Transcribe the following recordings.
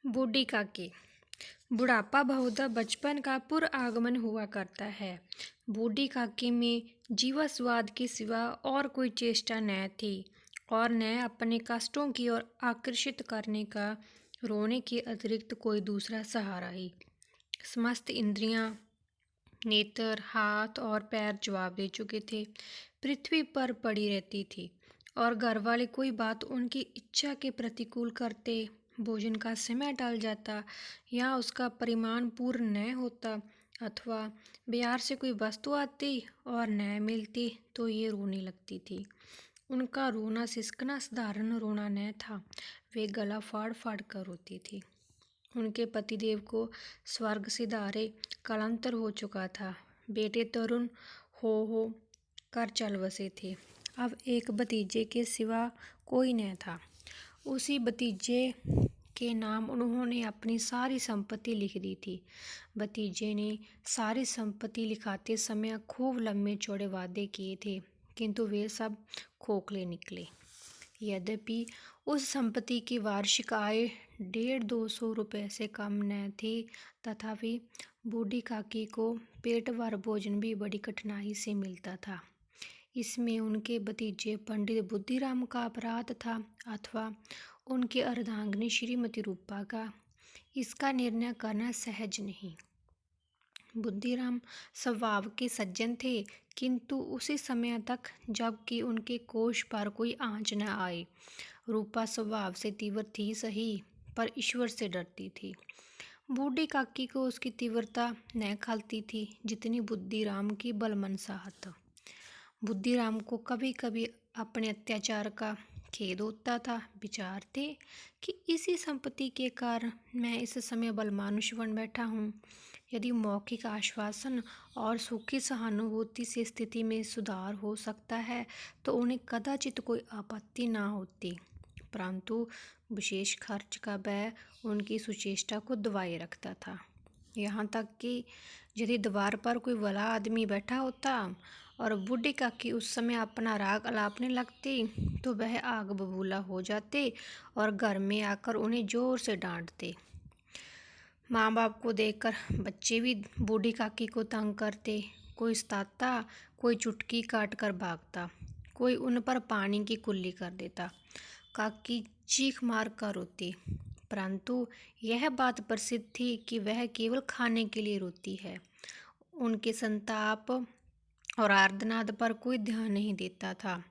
बूढ़ी काकी। बुढ़ापा बहुधा बचपन का पुरआगमन हुआ करता है। बूढ़ी काकी में जीवास्वाद के सिवा और कोई चेष्टा न थी और न अपने कष्टों की ओर आकर्षित करने का रोने के अतिरिक्त कोई दूसरा सहारा ही। समस्त इंद्रियां, नेत्र, हाथ और पैर जवाब दे चुके थे। पृथ्वी पर पड़ी रहती थी और घर वाले कोई बात उनकी इच्छा के प्रतिकूल करते, भोजन का समय टल जाता या उसका परिमाण पूर्ण न होता अथवा बाजार से कोई वस्तु आती और न मिलती तो ये रोने लगती थी। उनका रोना सिसकना साधारण रोना न था, वे गला फाड़ फाड़ कर रोती थी। उनके पतिदेव को स्वर्ग सिधारे कालांतर हो चुका था। बेटे तरुण हो कर चल बसे थे। अब एक भतीजे के सिवा कोई न था। उसी भतीजे के नाम उन्होंने अपनी सारी संपत्ति लिख दी थी। भतीजे ने सारी संपत्ति लिखाते समय खूब लंबे चौड़े वादे किए थे, किंतु वे सब खोखले निकले। यद्यपि उस संपत्ति की वार्षिक आय 150-200 रुपये से कम न थी, तथापि बूढ़ी काकी को पेट भर भोजन भी बड़ी कठिनाई से मिलता था। इसमें उनके भतीजे पंडित बुद्धिराम का अपराध था अथवा उनकी अर्धांगिनी श्रीमती रूपा का, इसका निर्णय करना सहज नहीं। बुद्धिराम स्वभाव के सज्जन थे, किंतु उसी समय तक जबकि उनके कोष पर कोई आँच न आए। रूपा स्वभाव से तीव्र थी सही, पर ईश्वर से डरती थी। बूढ़ी काकी को उसकी तीव्रता न खलती थी जितनी बुद्धिराम की बलमनसाहत। बुद्धिराम को कभी कभी अपने अत्याचार का खेद होता था। विचारते कि इसी संपत्ति के कारण मैं इस समय बलमानुष बन बैठा हूँ। यदि मौखिक आश्वासन और सूखी सहानुभूति से स्थिति में सुधार हो सकता है तो उन्हें कदाचित कोई आपत्ति न होती, परंतु विशेष खर्च का भय उनकी सुचेष्टा को दबाए रखता था। यहाँ तक कि यदि द्वार पर कोई भला आदमी बैठा होता और बूढ़ी काकी उस समय अपना राग अलापने लगती तो वह आग बबूला हो जाते और घर में आकर उन्हें जोर से डांटते। माँ बाप को देखकर बच्चे भी बूढ़ी काकी को तंग करते। कोई सताता, कोई चुटकी काट कर भागता, कोई उन पर पानी की कुल्ली कर देता। काकी चीख मार कर रोती, परंतु यह बात प्रसिद्ध थी कि वह केवल खाने के लिए रोती है। उनके संताप और आर्तनाद पर कोई ध्यान नहीं देता था।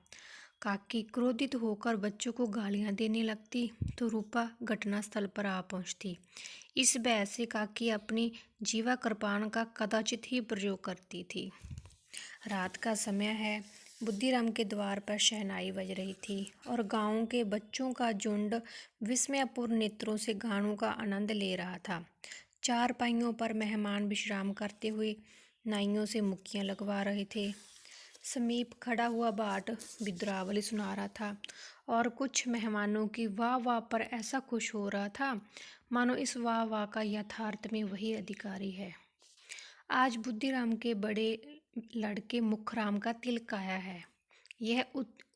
काकी क्रोधित होकर बच्चों को गालियां देने लगती तो रूपा घटनास्थल पर आ पहुंचती। इस भय से काकी अपनी जीवा कृपाण का कदाचित ही प्रयोग करती थी। रात का समय है। बुद्धिराम के द्वार पर शहनाई बज रही थी और गांव के बच्चों का झुंड विस्मयपूर्ण नेत्रों से गानों का आनंद ले रहा था। चार पाइयों पर मेहमान विश्राम करते हुए नाइयों से मुक्कियां लगवा रहे थे। समीप खड़ा हुआ बाट विद्रावली सुना रहा था और कुछ मेहमानों की वाह वाह पर ऐसा खुश हो रहा था मानो इस वाह वाह का यथार्थ में वही अधिकारी है। आज बुद्धिराम के बड़े लड़के मुखराम का तिलक आया है। यह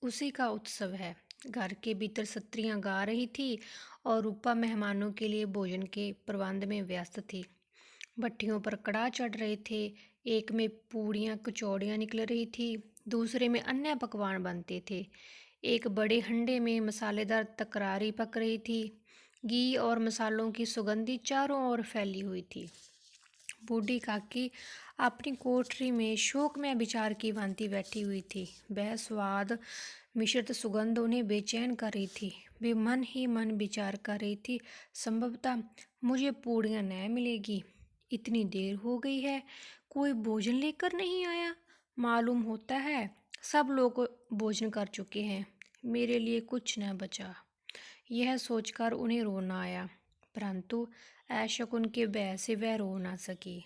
उसी का उत्सव है। घर के भीतर स्त्रियां गा रही थी और रूपा मेहमानों के लिए भोजन के प्रबंध में व्यस्त थी। भट्टियों पर कड़ाह चढ़ रहे थे। एक में पूड़ियाँ कचौड़ियाँ निकल रही थी, दूसरे में अन्य पकवान बनते थे। एक बड़े हंडे में मसालेदार तकरारी पक रही थी। घी और मसालों की सुगंधी चारों ओर फैली हुई थी। बूढ़ी काकी अपनी कोठरी में शोकमय विचार की भांति बैठी हुई थी। वह स्वाद मिश्रित सुगंध उन्हें बेचैन कर रही थी। वे मन ही मन विचार कर रही थी, संभवतः मुझे पूड़ियाँ न मिलेगी। इतनी देर हो गई है, कोई भोजन लेकर नहीं आया। मालूम होता है सब लोग भोजन कर चुके हैं, मेरे लिए कुछ न बचा। यह सोचकर उन्हें रोना आया, परंतु ऐशकुन के भय से वह रो ना सकी।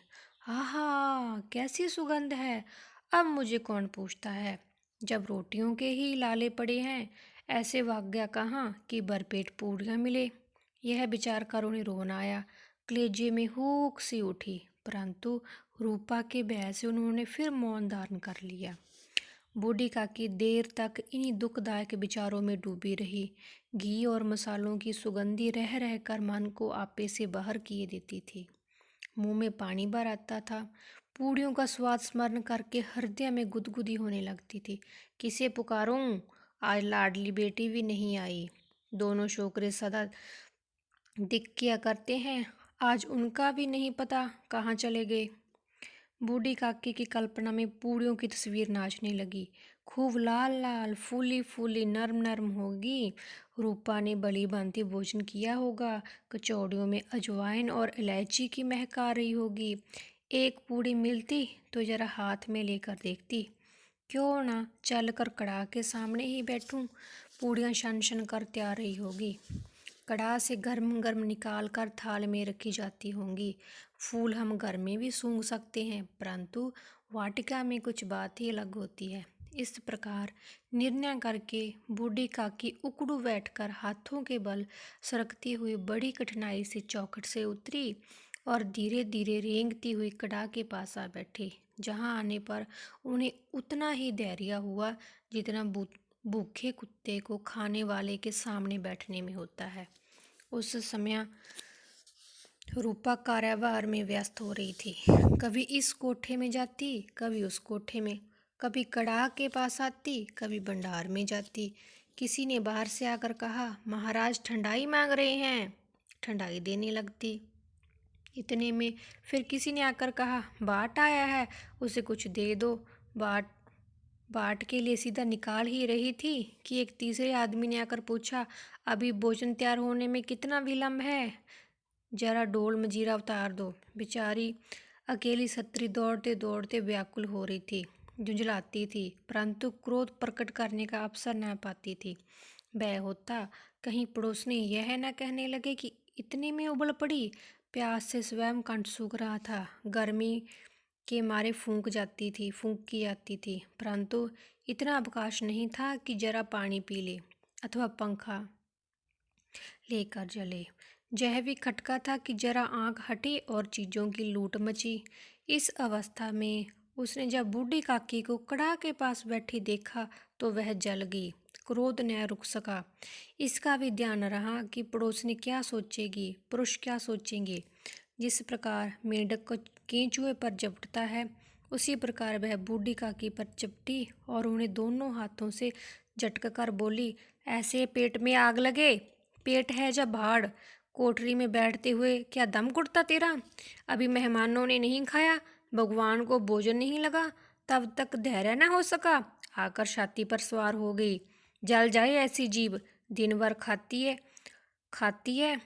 आहा, कैसी सुगंध है! अब मुझे कौन पूछता है, जब रोटियों के ही लाले पड़े हैं, ऐसे भाग्य कहाँ कि भरपेट पूड़ियाँ मिले। यह विचार कर उन्हें रोना आया। कलेजे में हुक सी उठी, परंतु रूपा के भय से उन्होंने फिर मौन धारण कर लिया। बूढ़ी काकी देर तक इन्हीं दुखदायक विचारों में डूबी रही। घी और मसालों की सुगंधी रह रहकर मन को आपे से बाहर किए देती थी। मुंह में पानी भर आता था। पूड़ियों का स्वाद स्मरण करके हृदय में गुदगुदी होने लगती थी। किसे पुकारूं? आज लाडली बेटी भी नहीं आई। दोनों छोकरे सदा दिख किया करते हैं, आज उनका भी नहीं पता कहाँ चले गए। बूढ़ी काकी की कल्पना में पूड़ियों की तस्वीर नाचने लगी। खूब लाल लाल फूली फूली नरम नरम होगी। रूपा ने भली भांति भोजन किया होगा। कचौड़ियों में अजवाइन और इलायची की महक आ रही होगी। एक पूड़ी मिलती तो जरा हाथ में लेकर देखती। क्यों ना चल कर कड़ाह के सामने ही बैठूं। पूड़ियाँ शन शन कर तैयार रही होगी। कड़ाह से गर्म गर्म निकाल कर थाल में रखी जाती होंगी। फूल हम घर में भी सूंघ सकते हैं, परंतु वाटिका में कुछ बात ही अलग होती है। इस प्रकार निर्णय करके बूढ़ी काकी उकड़ू बैठकर हाथों के बल सरकती हुई बड़ी कठिनाई से चौखट से उतरी और धीरे धीरे रेंगती हुई कड़ाह के पास आ बैठी, जहाँ आने पर उन्हें उतना ही धैर्य हुआ जितना भूखे कुत्ते को खाने वाले के सामने बैठने में होता है। उस समय रूपा कार्यभार में व्यस्त हो रही थी। कभी इस कोठे में जाती, कभी उस कोठे में, कभी कड़ाह के पास आती, कभी भंडार में जाती। किसी ने बाहर से आकर कहा, महाराज ठंडाई मांग रहे हैं। ठंडाई देने लगती। इतने में फिर किसी ने आकर कहा, बाट आया है, उसे कुछ दे दो। बाट के लिए सीधा निकाल ही रही थी कि एक तीसरे आदमी ने आकर पूछा, अभी भोजन तैयार होने में कितना विलंब है? जरा डोल मजीरा उतार दो। बेचारी अकेली सत्री दौड़ते दौड़ते व्याकुल हो रही थी, झुंझलाती थी, परंतु क्रोध प्रकट करने का अवसर न पाती थी। भय होता कहीं पड़ोसनी यह न कहने लगे कि इतने में उबल पड़ी। प्यास से स्वयं कंठ सूख रहा था। गर्मी के मारे फूंक की जाती थी, परंतु इतना अवकाश नहीं था कि जरा पानी पी ले अथवा पंखा लेकर जले। यह भी खटका था कि जरा आंख हटी और चीजों की लूट मची। इस अवस्था में उसने जब बूढ़ी काकी को कड़ाह के पास बैठी देखा तो वह जल गई। क्रोध न रुक सका। इसका भी ध्यान रहा कि पड़ोसनी क्या सोचेगी, पुरुष क्या सोचेंगे। जिस प्रकार मेंढक को केंचुए पर झपटता है, उसी प्रकार वह बूढ़ी काकी पर चपटी और उन्हें दोनों हाथों से झटक कर बोली, ऐसे पेट में आग लगे? पेट है जब भाड़। कोठरी में बैठते हुए क्या दम घुटता तेरा? अभी मेहमानों ने नहीं खाया, भगवान को भोजन नहीं लगा, तब तक धैर्य न हो सका, आकर छाती पर सवार हो गई। जल जाए ऐसी जीभ, दिन भर खाती है,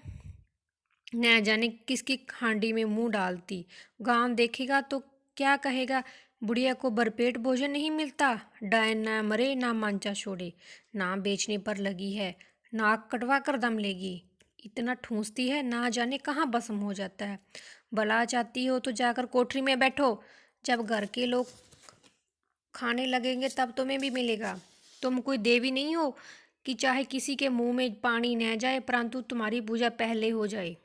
न जाने किसकी हांडी में मुंह डालती। गांव देखेगा तो क्या कहेगा, बुढ़िया को भरपेट भोजन नहीं मिलता। डायन ना मरे ना मांचा छोड़े, ना बेचने पर लगी है, नाक कटवा कर दम लेगी। इतना ठूंसती है, ना जाने कहाँ भस्म हो जाता है। भला चाहती हो तो जाकर कोठरी में बैठो, जब घर के लोग खाने लगेंगे तब तुम्हें भी मिलेगा। तुम कोई देवी नहीं हो कि चाहे किसी के मुंह में पानी न जाए परंतु तुम्हारी पूजा पहले हो जाए।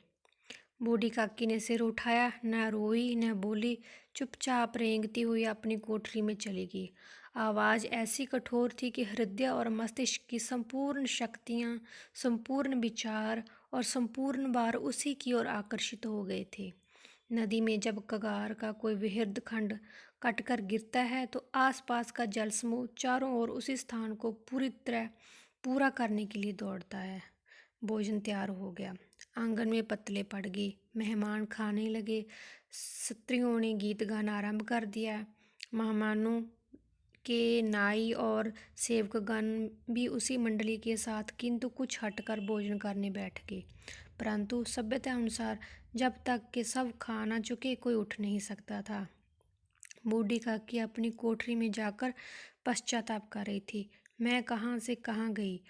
बूढ़ी काकी ने सिर उठाया, न रोई न बोली, चुपचाप रेंगती हुई अपनी कोठरी में चली गई। आवाज़ ऐसी कठोर थी कि हृदय और मस्तिष्क की संपूर्ण शक्तियाँ, संपूर्ण विचार और संपूर्ण भार उसी की ओर आकर्षित हो गए थे। नदी में जब कगार का कोई विहृद खंड कटकर गिरता है तो आसपास का जल समूह चारों ओर उसी स्थान को पूरी तरह पूरा करने के लिए दौड़ता है। भोजन तैयार हो गया। आंगन में पत्तलें पड़ गई। मेहमान खाने लगे। स्त्रियों ने गीत गाना आरंभ कर दिया। मेहमानों के नाई और सेवकगण भी उसी मंडली के साथ किंतु कुछ हटकर भोजन करने बैठ गए, परंतु सभ्यता अनुसार जब तक कि सब खा न चुके कोई उठ नहीं सकता था। बूढ़ी काकी अपनी कोठरी में जाकर पश्चाताप कर रही थी। मैं कहाँ से कहाँ गई।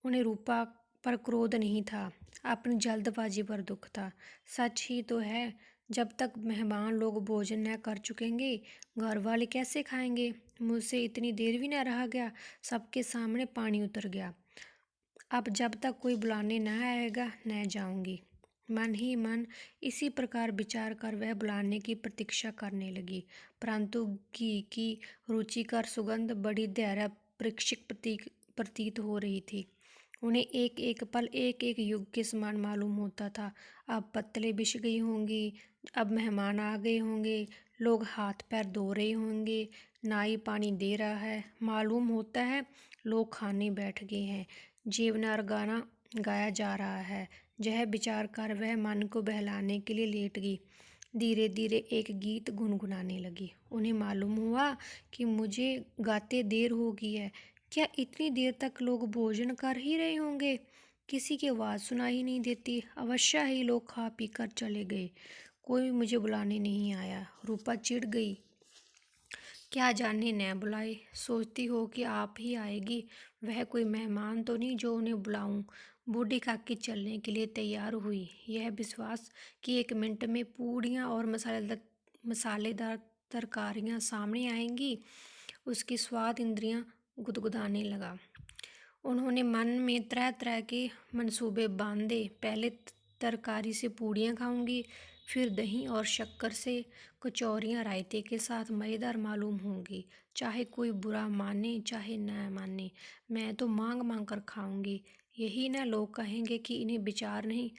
उन्हें रूपा पर क्रोध नहीं था, अपनी जल्दबाजी पर दुख था। सच ही तो है, जब तक मेहमान लोग भोजन न कर चुकेंगे घर वाले कैसे खाएंगे। मुझसे इतनी देर भी न रहा गया, सबके सामने पानी उतर गया। अब जब तक कोई बुलाने न आएगा न जाऊंगी। मन ही मन इसी प्रकार विचार कर वह बुलाने की प्रतीक्षा करने लगी, परंतु घी की रुचिकर सुगंध बड़ी धैर्य परीक्षित प्रतीत हो रही थी। उन्हें एक एक पल एक एक युग के समान मालूम होता था। अब पत्तलें बिछ गई होंगी, अब मेहमान आ गए होंगे, लोग हाथ पैर धो रहे होंगे, नाई पानी दे रहा है, मालूम होता है लोग खाने बैठ गए हैं, जीवनार गाना गाया जा रहा है। यह विचार कर वह मन को बहलाने के लिए लेट गई। धीरे धीरे एक गीत गुनगुनाने लगी। उन्हें मालूम हुआ कि मुझे गाते देर हो गई है। क्या इतनी देर तक लोग भोजन कर ही रहे होंगे? किसी की आवाज़ सुनाई नहीं देती। अवश्य ही लोग खा पी कर चले गए, कोई मुझे बुलाने नहीं आया। रूपा चिढ़ गई। क्या जाने न बुलाए, सोचती हो कि आप ही आएगी। वह कोई मेहमान तो नहीं जो उन्हें बुलाऊं। बूढ़ी काकी चलने के लिए तैयार हुई, यह विश्वास कि 1 मिनट में पूड़ियाँ और मसालेदार तरकारियाँ सामने आएंगी। उसकी स्वाद इंद्रियाँ गुदगुदाने लगा। उन्होंने मन में तरह तरह के मंसूबे बांधे। पहले तरकारी से पूड़ियाँ खाऊंगी, फिर दही और शक्कर से कचौरियाँ रायते के साथ मज़ेदार मालूम होंगी। चाहे कोई बुरा माने चाहे न माने, मैं तो मांग मांग कर खाऊंगी। यही न लोग कहेंगे कि इन्हें विचार नहीं।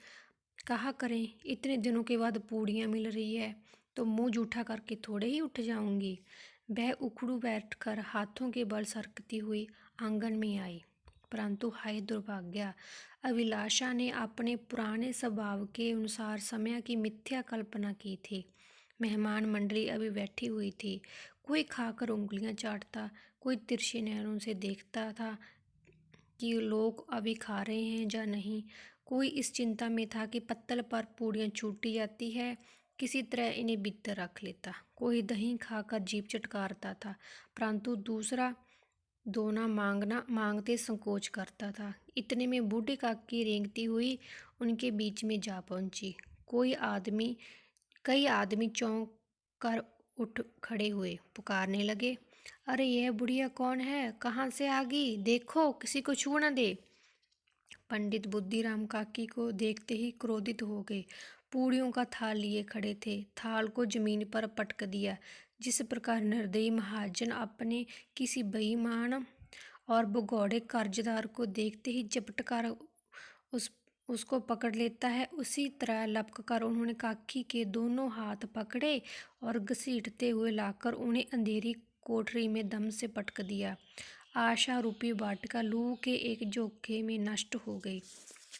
कहा करें, इतने दिनों के बाद पूड़ियाँ मिल रही है तो मुंह जूठा करके थोड़े ही उठ जाऊंगी। वह उखड़ू बैठकर हाथों के बल सरकती हुई आंगन में आई। परंतु हाय दुर्भाग्य, अभिलाषा ने अपने पुराने स्वभाव के अनुसार समय की मिथ्या कल्पना की थी। मेहमान मंडली अभी बैठी हुई थी। कोई खाकर उंगलियां चाटता, कोई तिरछी नहरों से देखता था कि लोग अभी खा रहे हैं या नहीं। कोई इस चिंता में था कि पत्तल पर पूड़ियाँ छूटी जाती है, किसी तरह इन्हें भीतर रख लेता। कोई दही खाकर जीभ चटकारता था, परंतु दूसरा दोना मांगते संकोच करता था। इतने में बूढ़ी काकी रेंगती हुई उनके बीच में जा पहुंची। कई आदमी चौंक कर उठ खड़े हुए, पुकारने लगे, अरे यह बुढ़िया कौन है? कहाँ से आ गई? देखो किसी को छू न दे। पंडित बुद्धिराम काकी को देखते ही क्रोधित हो गए। पूड़ियों का थाल लिए खड़े थे, थाल को जमीन पर पटक दिया। जिस प्रकार निर्दयी महाजन अपने किसी बेईमान और भगौड़े कर्जदार को देखते ही झपट कर उस उसको पकड़ लेता है, उसी तरह लपक कर उन्होंने काकी के दोनों हाथ पकड़े और घसीटते हुए लाकर उन्हें अंधेरी कोठरी में दम से पटक दिया। आशा रूपी वाटिका लू के एक झोंके में नष्ट हो गई।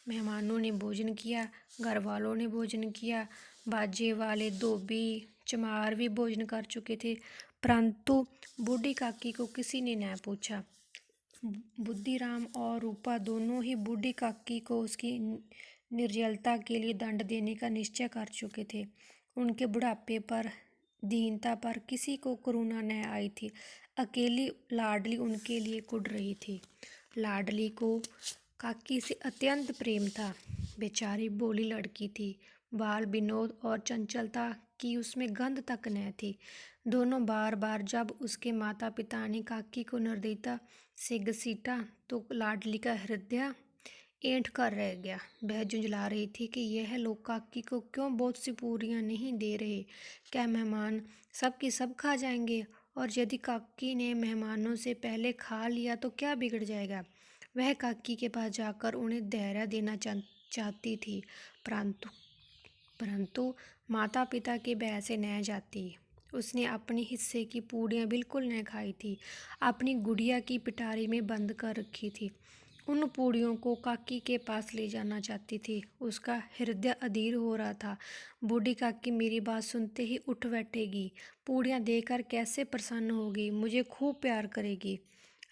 मेहमानों ने भोजन किया, घर वालों ने भोजन किया, बाजे वाले धोबी चमार भी भोजन कर चुके थे, परंतु बूढ़ी काकी को किसी ने न पूछा। बुद्धिराम और रूपा दोनों ही बूढ़ी काकी को उसकी निर्जलता के लिए दंड देने का निश्चय कर चुके थे। उनके बुढ़ापे पर, दीनता पर किसी को करुणा न आई थी। अकेली लाडली उनके लिए कुढ़ रही थी। लाडली को काकी से अत्यंत प्रेम था। बेचारी भोली लड़की थी। बाल विनोद और चंचलता की उसमें गंध तक न थी। दोनों बार बार जब उसके माता पिता ने काकी को निर्दयता से घसीटा तो लाडली का हृदय ऐंठ कर रह गया। वह झुंझला रही थी कि यह लोग काकी को क्यों बहुत सी पूरियां नहीं दे रहे। क्या मेहमान सब की सब खा जाएंगे? और यदि काकी ने मेहमानों से पहले खा लिया तो क्या बिगड़ जाएगा? वह काकी के पास जाकर उन्हें धैर्य देना चाहती थी, परंतु परंतु माता पिता के भय से न जाती। उसने अपने हिस्से की पूड़ियाँ बिल्कुल न खाई थी, अपनी गुड़िया की पिटारी में बंद कर रखी थी। उन पूड़ियों को काकी के पास ले जाना चाहती थी। उसका हृदय अधीर हो रहा था। बूढ़ी काकी मेरी बात सुनते ही उठ बैठेगी, पूड़ियाँ देकर कैसे प्रसन्न होगी, मुझे खूब प्यार करेगी।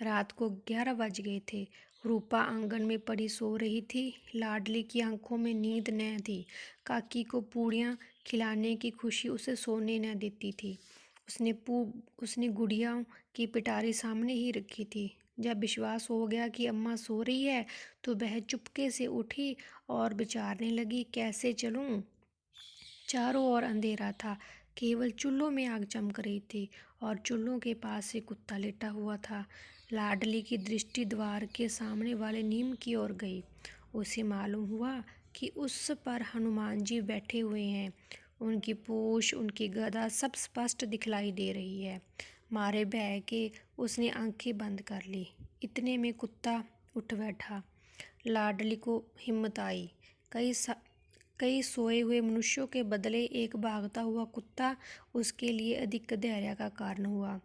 रात को 11 बज गए थे। रूपा आंगन में पड़ी सो रही थी। लाडली की आंखों में नींद न थी। काकी को पूड़ियाँ खिलाने की खुशी उसे सोने न देती थी। उसने गुड़िया की पिटारी सामने ही रखी थी। जब विश्वास हो गया कि अम्मा सो रही है तो वह चुपके से उठी और विचारने लगी, कैसे चलूं? चारों ओर अंधेरा था, केवल चूल्हों में आग चमक रही थी और चूल्हों के पास एक कुत्ता लेटा हुआ था। लाडली की दृष्टि द्वार के सामने वाले नीम की ओर गई। उसे मालूम हुआ कि उस पर हनुमान जी बैठे हुए हैं। उनकी पूँछ, उनकी गदा सब स्पष्ट दिखलाई दे रही है। मारे भय के उसने आंखें बंद कर ली। इतने में कुत्ता उठ बैठा। लाडली को हिम्मत आई। कई सोए हुए मनुष्यों के बदले एक भागता हुआ कुत्ता उसके लिए अधिक धैर्य का कारण हुआ।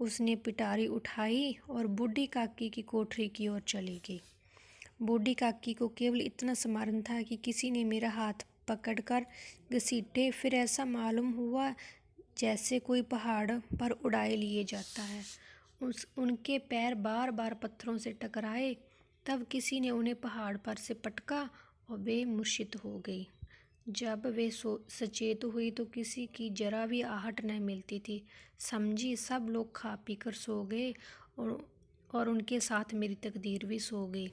उसने पिटारी उठाई और बूढ़ी काकी की कोठरी की ओर चली गई। बूढ़ी काकी को केवल इतना स्मरण था कि किसी ने मेरा हाथ पकड़कर घसीटे। फिर ऐसा मालूम हुआ जैसे कोई पहाड़ पर उड़ाए लिए जाता है। उनके पैर बार बार पत्थरों से टकराए। तब किसी ने उन्हें पहाड़ पर से पटका और वे मूर्छित हो गई। जब वे सचेत हुई तो किसी की जरा भी आहट न मिलती थी। समझी सब लोग खा पी कर सो गए और उनके साथ मेरी तकदीर भी सो गई।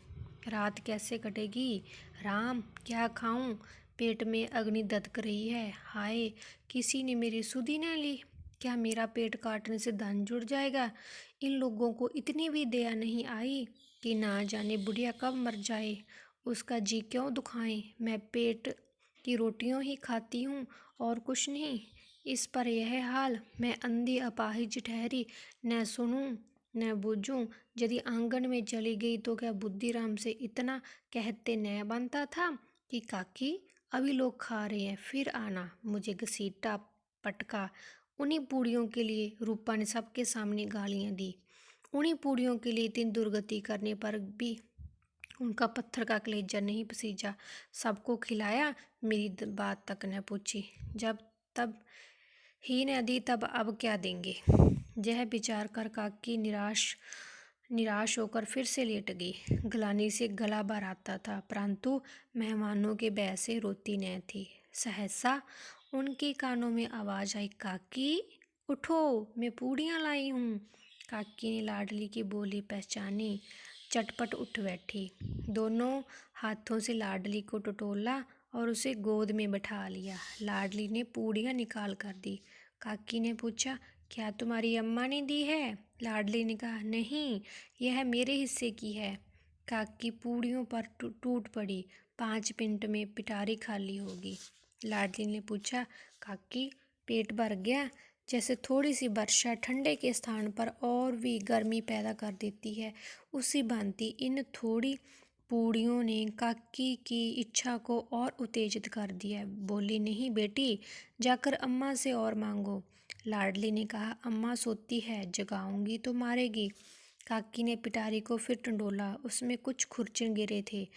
रात कैसे कटेगी? राम, क्या खाऊं? पेट में अग्नि दधक रही है। हाय, किसी ने मेरी सुधि न ली। क्या मेरा पेट काटने से धन जुड़ जाएगा? इन लोगों को इतनी भी दया नहीं आई कि ना जाने बुढ़िया कब मर जाए। उसका जी क्यों दुखाएं? मैं पेट की रोटियों ही खाती हूँ और कुछ नहीं। इस पर यह हाल, मैं अंधी अपाहिज ठहरी, न सुनूं न बूझूं। यदि आंगन में चली गई तो क्या बुद्धिराम से इतना कहते न बनता था कि काकी, अभी लोग खा रहे हैं, फिर आना। मुझे घसीटा, पटका। उन्हीं पूड़ियों के लिए रूपा ने सबके सामने गालियां दी। उन्हीं पूड़ियों के लिए इतनी दुर्गति करने पर भी उनका पत्थर का कलेजा नहीं पसीजा। सबको खिलाया, मेरी बात तक न पूछी। जब तब ही न दी तब अब क्या देंगे? यह विचार कर काकी निराश होकर फिर से लेट गई। ग्लानि से गला भर आता था, परंतु मेहमानों के भय से रोती न थी। सहसा उनके कानों में आवाज आई, काकी उठो, मैं पूड़ियाँ लाई हूँ। काकी ने लाडली की बोली पहचानी, चटपट उठ बैठी। दोनों हाथों से लाडली को टटोला और उसे गोद में बैठा लिया। लाडली ने पूड़ियाँ निकाल कर दी। काकी ने पूछा, क्या तुम्हारी अम्मा ने दी है? लाडली ने कहा, नहीं, यह मेरे हिस्से की है। काकी पूड़ियों पर टूट पड़ी। 5 मिनट में पिटारी खाली होगी। लाडली ने पूछा, काकी पेट भर गया? जैसे थोड़ी सी वर्षा ठंडे के स्थान पर और भी गर्मी पैदा कर देती है, उसी भांति इन थोड़ी पूड़ियों ने काकी की इच्छा को और उत्तेजित कर दिया। बोली, नहीं बेटी, जाकर अम्मा से और मांगो। लाडली ने कहा, अम्मा सोती है, जगाऊंगी तो मारेगी। काकी ने पिटारी को फिर टंडोला। उसमें कुछ खुरचन गिरे थे।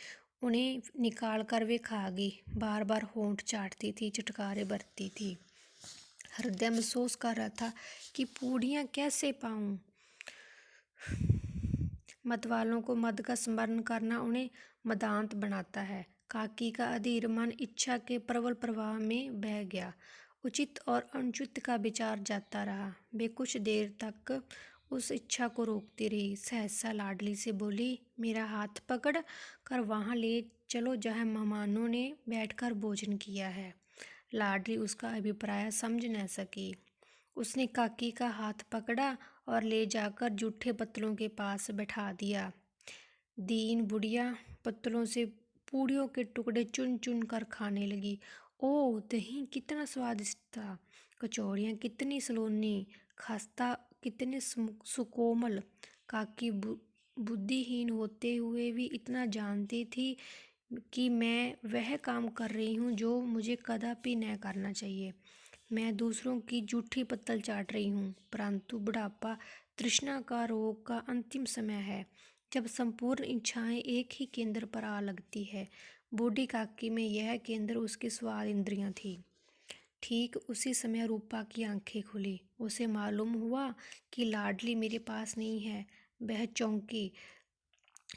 उन्हें निकाल कर वे खा गई। बार बार होंठ चाटती थी, चटकारे बरतती थी। हृदय में सोच कर रहा था कि पूड़ियाँ कैसे पाऊं। मत वालों को मद का स्मरण करना उन्हें मदांत बनाता है। काकी का अधीर मन इच्छा के प्रबल प्रवाह में बह गया। उचित और अनुचित का विचार जाता रहा। वे कुछ देर तक उस इच्छा को रोकती रही। सहसा लाडली से बोली, मेरा हाथ पकड़ कर वहाँ ले चलो जहाँ मेहमानों ने बैठकर भोजन किया है। लाडली उसका अभिप्राय समझ न सकी। उसने काकी का हाथ पकड़ा और ले जाकर जूठे पत्तलों के पास बैठा दिया। दीन बुढ़िया पत्तलों से पूड़ियों के टुकड़े चुन चुन कर खाने लगी। ओह, दही कितना स्वादिष्ट था, कचौड़ियाँ कितनी सलोनी, खस्ता कितने सुकोमल। काकी बुद्धिहीन होते हुए भी इतना जानती थी कि मैं वह काम कर रही हूँ जो मुझे कदापि न करना चाहिए। मैं दूसरों की जूठी पत्तल चाट रही हूँ, परंतु बुढ़ापा तृष्णा का रोग का अंतिम समय है, जब संपूर्ण इच्छाएं एक ही केंद्र पर आ लगती है। बूढ़ी काकी में यह केंद्र उसकी स्वाद इंद्रियां थी। ठीक उसी समय रूपा की आंखें खुली। उसे मालूम हुआ कि लाडली मेरे पास नहीं है। वह चौंकी,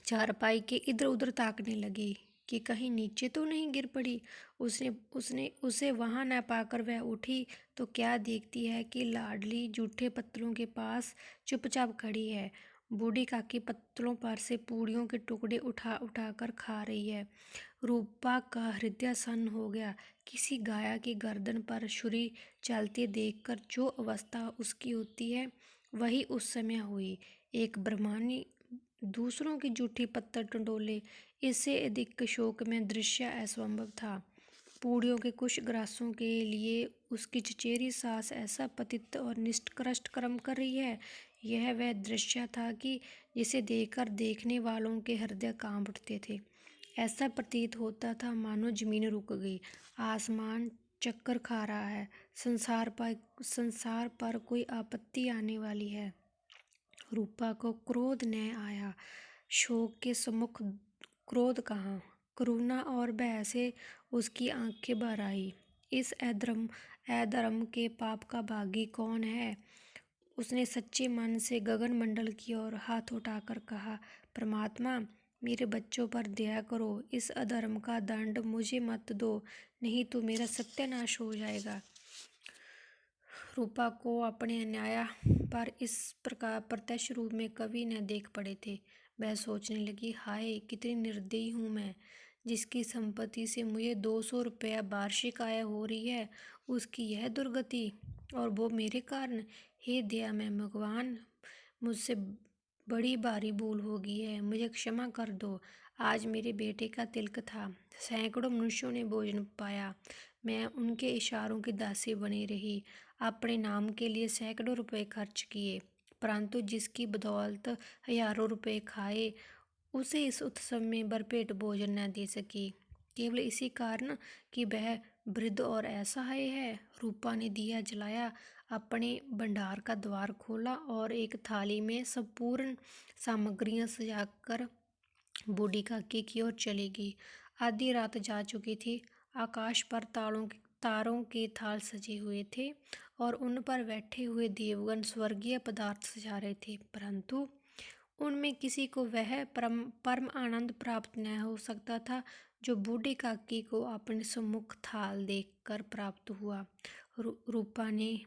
चारपाई के इधर उधर ताकने लगी कि कहीं नीचे तो नहीं गिर पड़ी। उसे वहां न पाकर वह उठी तो क्या देखती है कि लाडली जूठे पत्तलों के पास चुपचाप खड़ी है। बूढ़ी काकी पत्तलों पर से पूड़ियों के टुकड़े उठा उठा कर खा रही है। रूपा का हृदय सन्न हो गया। किसी गाय की गर्दन पर छुरी चलते देखकर जो अवस्था उसकी होती है, वही उस समय हुई। एक ब्रह्मानी दूसरों की जूठी पत्तल टंडोले, इससे अधिक शोक में दृश्य असंभव था। पूड़ियों के कुछ ग्रासों के लिए उसकी चचेरी सास ऐसा पतित और निष्कृष्ट कर्म कर रही है, यह वह दृश्य था कि जिसे देखकर देखने वालों के हृदय कांप उठते थे। ऐसा प्रतीत होता था मानो जमीन रुक गई, आसमान चक्कर खा रहा है, संसार पर कोई आपत्ति आने वाली है। रूपा को क्रोध न आया। शोक के सम्मुख क्रोध कहाँ, करुणा और भय से उसकी आंखें भर आई। इस अधर्म के पाप का भागी कौन है? उसने सच्चे मन से गगन मंडल की ओर हाथ उठाकर कहा, परमात्मा, मेरे बच्चों पर दया करो, इस अधर्म का दंड मुझे मत दो, नहीं तो मेरा सत्यानाश हो जाएगा। रूपा को अपने अन्याय पर इस प्रकार प्रत्यक्ष रूप में कभी न देख पड़े थे। वह सोचने लगी, हाय कितनी निर्दयी हूँ मैं, जिसकी संपत्ति से मुझे 200 रुपया वार्षिक आय हो रही है, उसकी यह दुर्गति, और वो मेरे कारण। हे दया में भगवान, मुझसे बड़ी भारी भूल हो गई है, मुझे क्षमा कर दो। आज मेरे बेटे का तिलक था, सैकड़ों मनुष्यों ने भोजन पाया, मैं उनके इशारों की दासी बनी रही, अपने नाम के लिए सैकड़ों रुपए खर्च किए, परंतु जिसकी बदौलत हजारों रुपए खाए, उसे इस उत्सव में भरपेट भोजन न दे सकी, केवल इसी कारण कि वह वृद्ध और असहाय है। रूपा ने दिया जलाया, अपने भंडार का द्वार खोला और एक थाली में संपूर्ण सामग्रियां सजाकर बूढ़ी काकी की ओर चली गई। आधी रात जा चुकी थी। आकाश पर तारों के थाल सजे हुए थे और उन पर बैठे हुए देवगण स्वर्गीय पदार्थ सजा रहे थे, परंतु उनमें किसी को वह परम आनंद प्राप्त न हो सकता था जो बूढ़ी काकी को अपने सम्मुख थाल देखकर प्राप्त हुआ। रूपा ने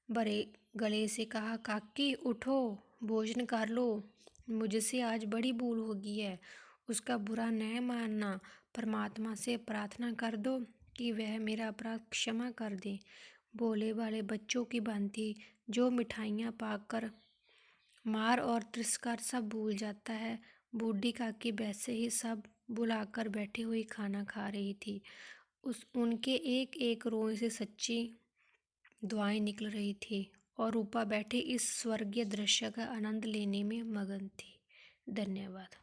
बड़े गले से कहा, काकी उठो, भोजन कर लो, मुझसे आज बड़ी भूल हो गई है, उसका बुरा न मानना, परमात्मा से प्रार्थना कर दो कि वह मेरा अपराध क्षमा कर दे। भोले भाले बच्चों की भांति जो मिठाइयाँ पाकर मार और तिरस्कार सब भूल जाता है, बूढ़ी काकी वैसे ही सब बुलाकर बैठी हुई खाना खा रही थी। उनके एक एक रोए से सच्ची दुआएं निकल रही थी और रूपा बैठे इस स्वर्गीय दृश्य का आनंद लेने में मगन थी। धन्यवाद।